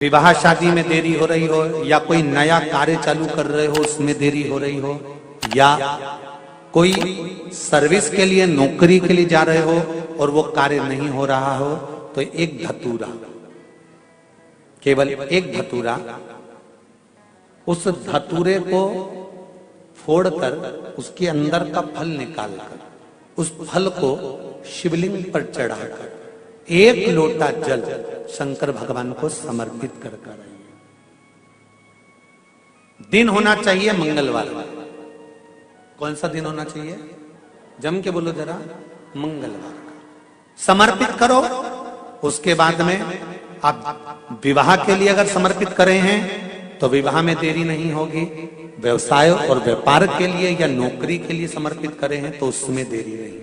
विवाह शादी में देरी हो रही हो, या कोई नया कार्य चालू कर रहे हो उसमें देरी हो रही हो, या कोई सर्विस के लिए नौकरी के लिए जा रहे हो और वो कार्य नहीं हो रहा हो, तो एक धतूरा, केवल एक धतूरा, उस धतूरे को फोड़कर उसके अंदर का फल निकालकर उस फल को शिवलिंग पर चढ़ाकर एक लोटा जल शंकर भगवान को समर्पित कर आइए। दिन होना चाहिए मंगलवार। कौन सा दिन होना चाहिए? जम के बोलो जरा, मंगलवार का समर्पित करो। उसके बाद में आप विवाह के लिए अगर समर्पित करे हैं तो विवाह में देरी नहीं होगी। व्यवसाय और व्यापार के लिए या नौकरी के लिए समर्पित करे हैं तो उसमें देरी नहीं।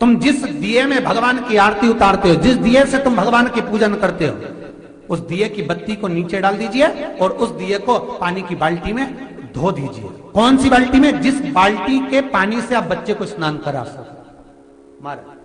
तुम जिस दिए में भगवान की आरती उतारते हो, जिस दिए से तुम भगवान की पूजन करते हो, उस दिए की बत्ती को नीचे डाल दीजिए और उस दिए को पानी की बाल्टी में धो दीजिए। कौन सी बाल्टी में? जिस बाल्टी के पानी से आप बच्चे को स्नान करा सको। महाराज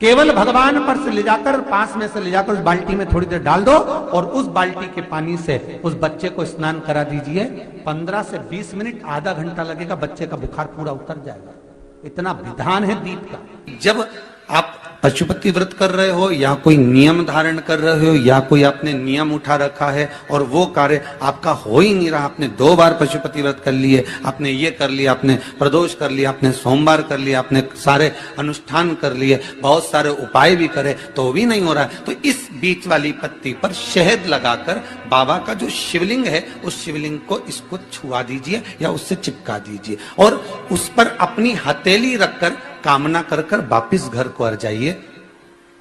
केवल भगवान पर से ले जाकर, पास में से ले जाकर उस बाल्टी में थोड़ी देर डाल दो और उस बाल्टी के पानी से उस बच्चे को स्नान करा दीजिए। 15 से 20 मिनट, आधा घंटा लगेगा, बच्चे का बुखार पूरा उतर जाएगा। इतना विधान है दीप का। जब आप पशुपति व्रत कर रहे हो या कोई नियम धारण कर रहे हो या कोई आपने नियम उठा रखा है और वो कार्य आपका हो ही नहीं रहा, आपने 2 बार पशुपति व्रत कर लिए, आपने ये कर लिया, आपने प्रदोष कर लिया, आपने सोमवार कर लिया, आपने सारे अनुष्ठान कर लिए, बहुत सारे उपाय भी करे तो भी नहीं हो रहा है, तो इस बीच वाली पत्ती पर शहद लगाकर बाबा का जो शिवलिंग है उस शिवलिंग को इसको छुआ दीजिए या उससे चिपका दीजिए और उस पर अपनी हथेली रखकर कामना कर कर वापिस घर को आ जाइए।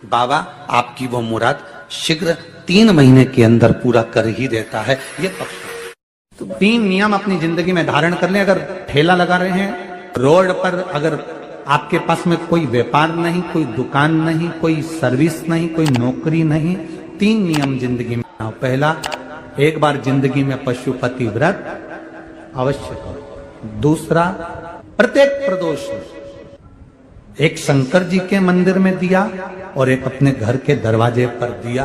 बाबा आपकी वो मुराद शीघ्र 3 महीने के अंदर पूरा कर ही देता है। ये पक्ष। तो 3 नियम अपनी जिंदगी में धारण कर लें। अगर ठेला लगा रहे हैं रोड पर, अगर आपके पास में कोई व्यापार नहीं, कोई दुकान नहीं, कोई सर्विस नहीं, कोई नौकरी नहीं, 3 नियम जिंदगी में। पहला, एक बार जिंदगी में पशुपति व्रत अवश्य करो। दूसरा, प्रत्येक प्रदोष एक शंकर जी के मंदिर में दिया और एक अपने घर के दरवाजे पर दिया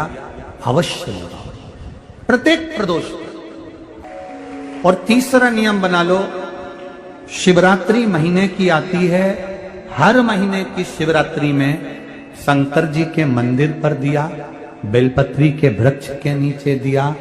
अवश्य लगाओ, प्रत्येक प्रदोष। और तीसरा नियम बना लो, शिवरात्रि महीने की आती है, हर महीने की शिवरात्रि में शंकर जी के मंदिर पर दिया, बेलपत्री के वृक्ष के नीचे दिया,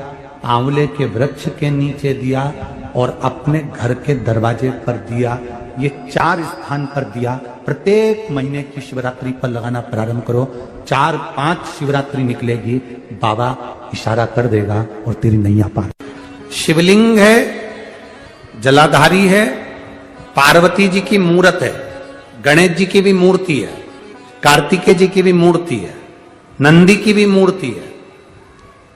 आंवले के वृक्ष के नीचे दिया और अपने घर के दरवाजे पर दिया। ये 4 स्थान पर दिया। प्रत्येक महीने की शिवरात्रि पर लगाना प्रारंभ करो। 4-5 शिवरात्रि निकलेगी, बाबा इशारा कर देगा और तेरी नैया पार। शिवलिंग है, जलाधारी है, पार्वती जी की मूर्त है, गणेश जी की भी मूर्ति है, कार्तिकेय जी की भी मूर्ति है, नंदी की भी मूर्ति है।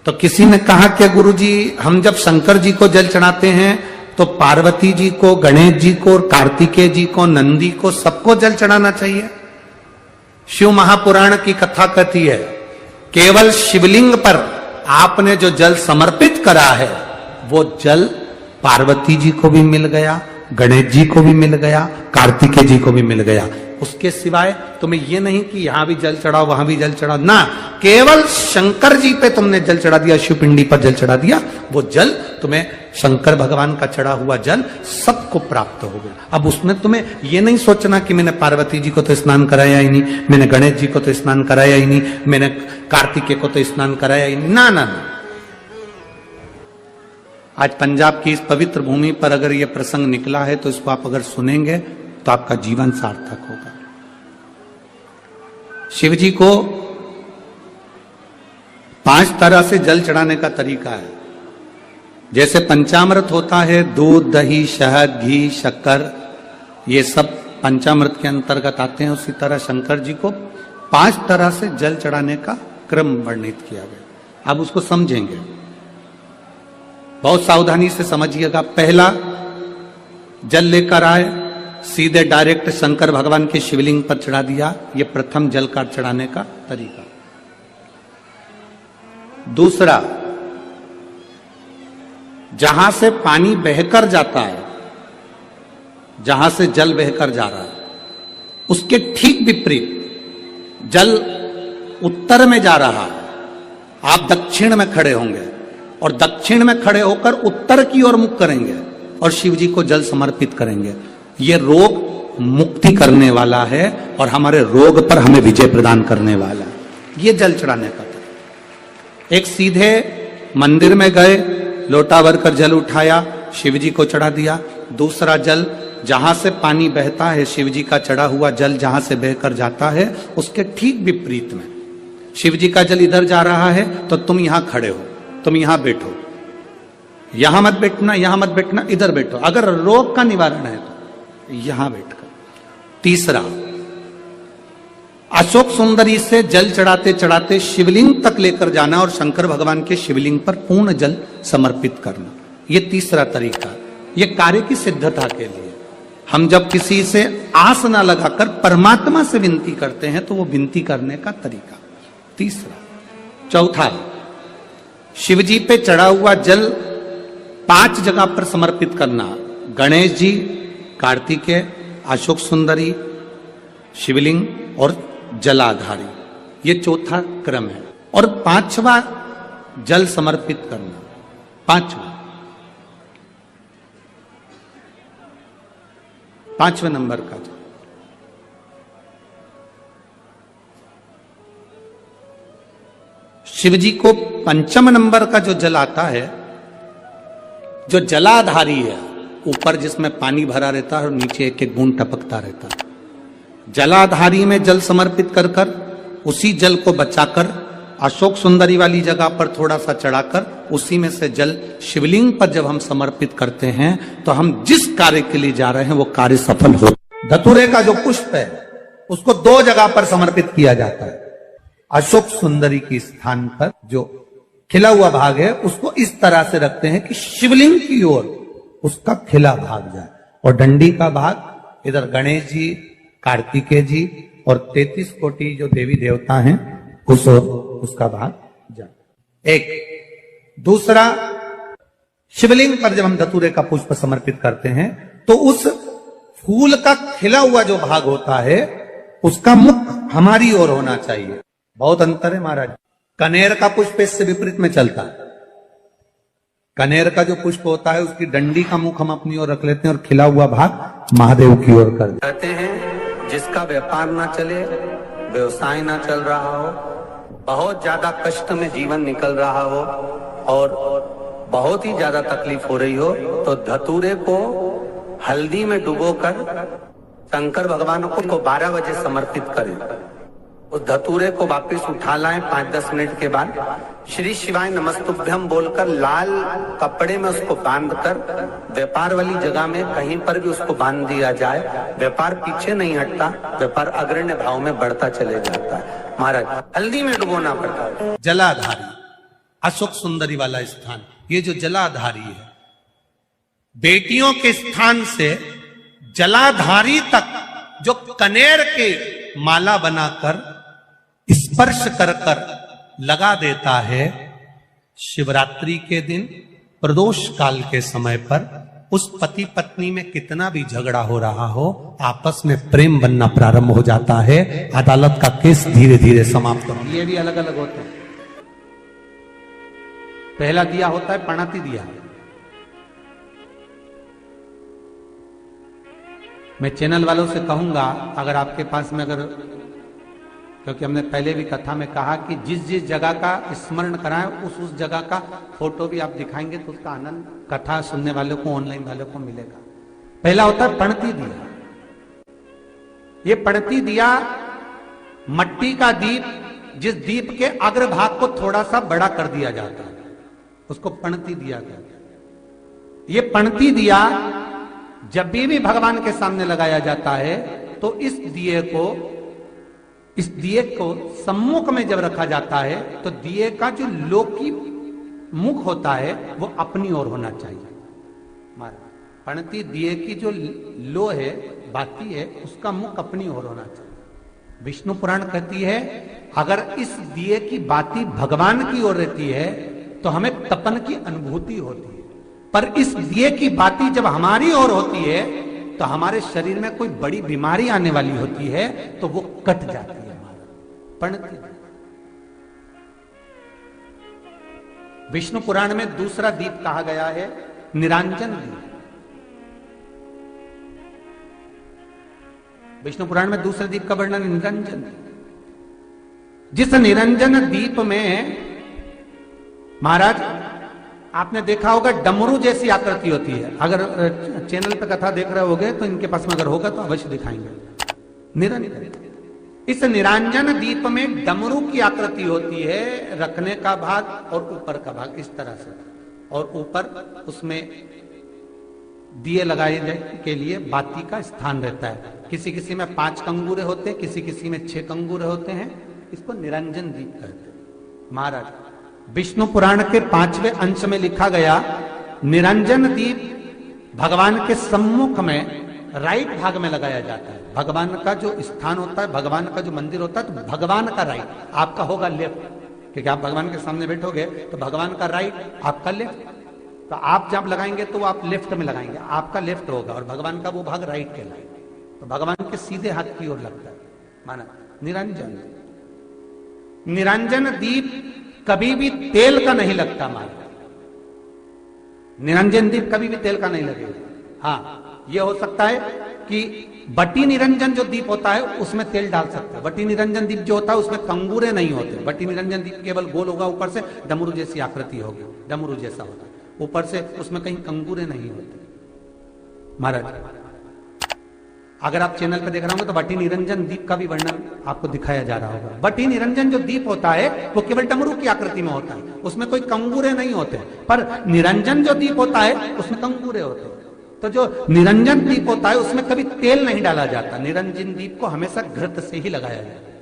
तो किसी ने कहा कि गुरुजी हम जब शंकर जी को जल चढ़ाते हैं तो पार्वती जी को, गणेश जी को, कार्तिकेय जी को, नंदी को, सबको जल चढ़ाना चाहिए। शिव महापुराण की कथा कहती है केवल शिवलिंग पर आपने जो जल समर्पित करा है वो जल पार्वती जी को भी मिल गया, गणेश जी को भी मिल गया, कार्तिकेय जी को भी मिल गया। उसके सिवाय तुम्हें ये नहीं कि यहां भी जल चढ़ाओ वहां भी जल चढ़ाओ, ना, केवल शंकर जी पे तुमने जल चढ़ा दिया, शिव पिंडी पर जल चढ़ा दिया, वो जल तुम्हें शंकर भगवान का चढ़ा हुआ जल सबको प्राप्त हो गया। अब उसमें तुम्हें ये नहीं सोचना कि मैंने पार्वती जी को तो स्नान कराया ही नहीं, मैंने गणेश जी को तो स्नान कराया ही नहीं, मैंने कार्तिकेय को तो स्नान कराया ही नहीं, ना ना ना। आज पंजाब की इस पवित्र भूमि पर अगर यह प्रसंग निकला है तो इसको आप अगर सुनेंगे तो आपका जीवन सार्थक होगा। शिव जी को 5 तरह से जल चढ़ाने का तरीका है। जैसे पंचामृत होता है, दूध, दही, शहद, घी, शक्कर, ये सब पंचामृत के अंतर्गत आते हैं, उसी तरह शंकर जी को 5 तरह से जल चढ़ाने का क्रम वर्णित किया गया। अब उसको समझेंगे, बहुत सावधानी से समझिएगा। पहला, जल लेकर आए, सीधे डायरेक्ट शंकर भगवान के शिवलिंग पर चढ़ा दिया, ये प्रथम जल का चढ़ाने का तरीका। दूसरा, जहां से पानी बहकर जाता है, जहां से जल बहकर जा रहा है, उसके ठीक विपरीत जल उत्तर में जा रहा है, आप दक्षिण में खड़े होंगे और दक्षिण में खड़े होकर उत्तर की ओर मुख करेंगे और शिव जी को जल समर्पित करेंगे। ये रोग मुक्ति करने वाला है और हमारे रोग पर हमें विजय प्रदान करने वाला है। ये जल चढ़ाने का था। एक सीधे मंदिर में गए, लोटा भरकर जल उठाया, शिव जी को चढ़ा दिया। दूसरा जल, जहां से पानी बहता है, शिव जी का चढ़ा हुआ जल जहां से बहकर जाता है, उसके ठीक विपरीत में शिव जी का जल इधर जा रहा है तो तुम यहां खड़े हो, तुम यहां बैठो, यहां मत बैठना, यहां मत बैठना, इधर बैठो। अगर रोग का निवारण है तो यहां बैठकर। तीसरा, अशोक सुंदरी से जल चढ़ाते चढ़ाते शिवलिंग तक लेकर जाना और शंकर भगवान के शिवलिंग पर पूर्ण जल समर्पित करना। ये तीसरा तरीका, ये कार्य की सिद्धता के लिए। हम जब किसी से आस ना लगाकर परमात्मा से विनती करते हैं तो वो विनती करने का तरीका तीसरा। चौथा, शिव जी पे चढ़ा हुआ जल 5 जगह पर समर्पित करना। गणेश जी, कार्तिकेय, अशोक सुंदरी, शिवलिंग और जलाधारी, ये चौथा क्रम है। और 5वां जल समर्पित करना, 5वें नंबर का जल। शिव जी को 5 नंबर का जो जल आता है, जो जलाधारी है, ऊपर जिसमें पानी भरा रहता है और नीचे एक एक बूंद टपकता रहता है, जलाधारी में जल समर्पित कर कर उसी जल को बचाकर अशोक सुंदरी वाली जगह पर थोड़ा सा चढ़ाकर उसी में से जल शिवलिंग पर जब हम समर्पित करते हैं तो हम जिस कार्य के लिए जा रहे हैं वो कार्य सफल हो। धतूरे का जो पुष्प है उसको 2 जगह पर समर्पित किया जाता है। अशोक सुंदरी के स्थान पर जो खिला हुआ भाग है उसको इस तरह से रखते हैं कि शिवलिंग की ओर उसका खिला भाग जाए, और डंडी का भाग इधर गणेश जी, कार्तिकेय जी और 33 कोटि जो देवी देवता हैं उस ओर उसका भाग जाए। एक दूसरा, शिवलिंग पर जब हम धतूरे का पुष्प समर्पित करते हैं तो उस फूल का खिला हुआ जो भाग होता है उसका मुख हमारी ओर होना चाहिए। बहुत अंतर है महाराज। कनेर का पुष्प इससे विपरीत में चलता है। कनेर का जो पुष्प होता है उसकी डंडी का मुख हम अपनी ओर रख लेते हैं और खिला हुआ भाग महादेव की ओर कर देते हैं। जिसका व्यापार ना चले, व्यवसाय ना चल रहा हो, बहुत ज्यादा कष्ट में जीवन निकल रहा हो और बहुत ही ज्यादा तकलीफ हो रही हो, तो धतूरे को हल्दी में डुबोकर शंकर भगवान को 12 बजे समर्पित करें। उस धतूरे को वापस उठा लाएं 5-10 मिनट के बाद, श्री शिवाय नमस्तुभ्यम बोलकर लाल कपड़े में उसको बांधकर व्यापार वाली जगह में कहीं पर भी उसको बांध दिया जाए। व्यापार पीछे नहीं हटता, व्यापार अग्रण्य भाव में बढ़ता चले जाता है। महाराज, हल्दी में डुबोना पड़ता है। जलाधारी, अशोक सुंदरी वाला स्थान, ये जो जलाधारी है, बेटियों के स्थान से जलाधारी तक जो कनेर के माला बनाकर स्पर्श कर कर लगा देता है, शिवरात्रि के दिन प्रदोष काल के समय पर उस पति पत्नी में कितना भी झगड़ा हो रहा हो, आपस में प्रेम बनना प्रारंभ हो जाता है। अदालत का केस धीरे धीरे समाप्त हो। ये भी अलग अलग होते हैं। पहला दिया होता है पणाती दिया। मैं चैनल वालों से कहूंगा, अगर आपके पास में क्योंकि हमने पहले भी कथा में कहा कि जिस जिस जगह का स्मरण कराएं उस जगह का फोटो भी आप दिखाएंगे तो उसका आनंद कथा सुनने वालों को, ऑनलाइन वालों को मिलेगा। पहला होता है पणती दिया। ये पणती दिया मट्टी का दीप, जिस दीप के अग्रभाग को थोड़ा सा बड़ा कर दिया जाता है, उसको पणती दिया गया। ये पणती दिया जब भी भगवान के सामने लगाया जाता है तो इस दिए को सम्मुख में जब रखा जाता है तो दिए का जो लौकी मुख होता है वो अपनी ओर होना चाहिए। पणती दिए की जो लो है, बाती है, उसका मुख अपनी ओर होना चाहिए। विष्णु पुराण कहती है अगर इस दिए की बाती भगवान की ओर रहती है तो हमें तपन की अनुभूति होती है, पर इस दिए की बाती जब हमारी ओर होती है तो हमारे शरीर में कोई बड़ी बीमारी आने वाली होती है तो वो कट जाती है। पणती विष्णु पुराण में दूसरा दीप कहा गया है निरांजन दीप। विष्णु पुराण में दूसरे दीप का वर्णन निरंजन दीप। जिस निरंजन दीप में महाराज आपने देखा होगा डमरू जैसी आकृति होती है। अगर चैनल पे कथा देख रहे होगे तो इनके पास में अगर होगा तो अवश्य दिखाएंगे। निरंजन, इस निरंजन दीप में डमरू की आकृति होती है, रखने का भाग और ऊपर का भाग इस तरह से, और ऊपर उसमें दिए लगाए के लिए बाती का स्थान रहता है। किसी किसी में 5 कंगूरे होते हैं, किसी किसी में 6 कंगूरे होते हैं। इसको निरंजन दीप कहते हैं। महाराज विष्णु पुराण के 5वें अंश में लिखा गया निरंजन दीप भगवान के सम्मुख में राइट भाग में लगाया जाता है। भगवान का जो स्थान होता है, भगवान का जो मंदिर होता है, तो भगवान का राइट, आपका होगा लेफ्ट, क्योंकि आप भगवान के सामने बैठोगे तो भगवान का राइट, आपका लेफ्ट। तो आप जब लगाएंगे तो आप लेफ्ट में लगाएंगे, आपका लेफ्ट होगा और भगवान का वो भाग राइट कहलाएगा। तो भगवान के सीधे हाथ की ओर लगता है। माना निरंजन, निरंजन दीप कभी भी तेल का नहीं लगता। माना निरंजन दीप कभी भी तेल का नहीं लगेगा। हाँ, यह हो सकता है कि बटी निरंजन जो दीप होता है उसमें तेल डाल सकते हैं। बटी निरंजन दीप जो होता है उसमें कंगूरे नहीं होते। बटी निरंजन दीप केवल गोल होगा, ऊपर से डमरू जैसी आकृति होगी, डमरू जैसा होता है, ऊपर से उसमें कहीं कंगूरे नहीं होते। महाराज अगर आप चैनल पे देख रहे होंगे तो बटी निरंजन दीप का भी वर्णन आपको दिखाया जा रहा होगा। बटी निरंजन जो दीप होता है वो केवल डमरू की आकृति में होता है, उसमें कोई कंगूरे नहीं होते। पर निरंजन जो दीप होता है उसमें कंगूरे होते हैं। तो जो निरंजन दीप होता है उसमें कभी तेल नहीं डाला जाता। निरंजन दीप को हमेशा घृत से ही लगाया जाता है।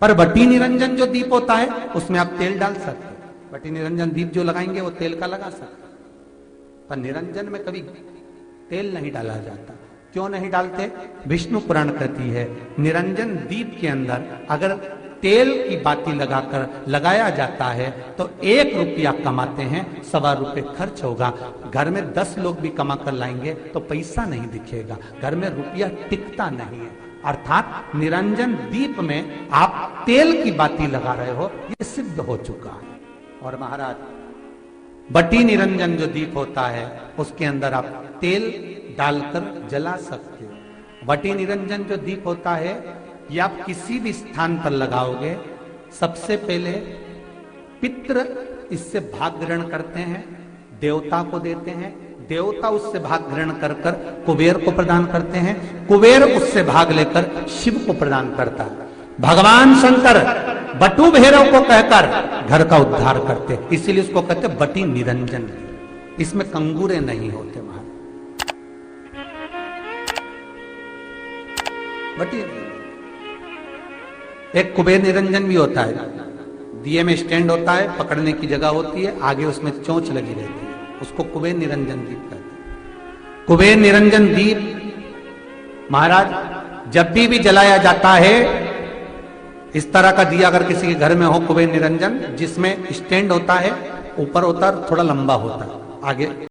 पर बटी निरंजन जो दीप होता है उसमें आप तेल डाल सकते हैं। बटी निरंजन दीप जो लगाएंगे वो तेल का लगा सकते हैं, पर निरंजन में कभी तेल नहीं डाला जाता। क्यों नहीं डालते? विष्णु पुराण कहती है निरंजन दीप के अंदर अगर तेल की बाती लगाकर लगाया जाता है तो 1 रुपया कमाते हैं, 1.25 रुपये खर्च होगा। घर में 10 लोग भी कमा कर लाएंगे तो पैसा नहीं दिखेगा, घर में रुपया टिकता नहीं है। अर्थात निरंजन दीप में आप तेल की बाती लगा रहे हो, ये सिद्ध हो चुका है। और महाराज बटी निरंजन जो दीप होता है उसके अंदर आप तेल डालकर जला सकते हो। बटी निरंजन जो दीप होता है ये आप किसी भी स्थान पर लगाओगे, सबसे पहले पितृ इससे भाग ग्रहण करते हैं, देवता को देते हैं, देवता उससे भाग ग्रहण कर कर कुबेर को प्रदान करते हैं, कुबेर उससे भाग लेकर शिव को प्रदान करता है। भगवान शंकर बटु भैरव को कहकर घर का उद्धार करते हैं, इसीलिए उसको कहते बटी निरंजन। इसमें कंगूरे नहीं होते। महाराज बटी एक कुबेर निरंजन भी होता है, दिए में स्टैंड होता है, पकड़ने की जगह होती है, आगे उसमें चोंच लगी रहती है, उसको कुबेर निरंजन दीप कहते हैं। कुबेर निरंजन दीप महाराज जब भी जलाया जाता है, इस तरह का दिया अगर किसी के घर में हो कुबेर निरंजन, जिसमें स्टैंड होता है, ऊपर होता है, थोड़ा लंबा होता है, आगे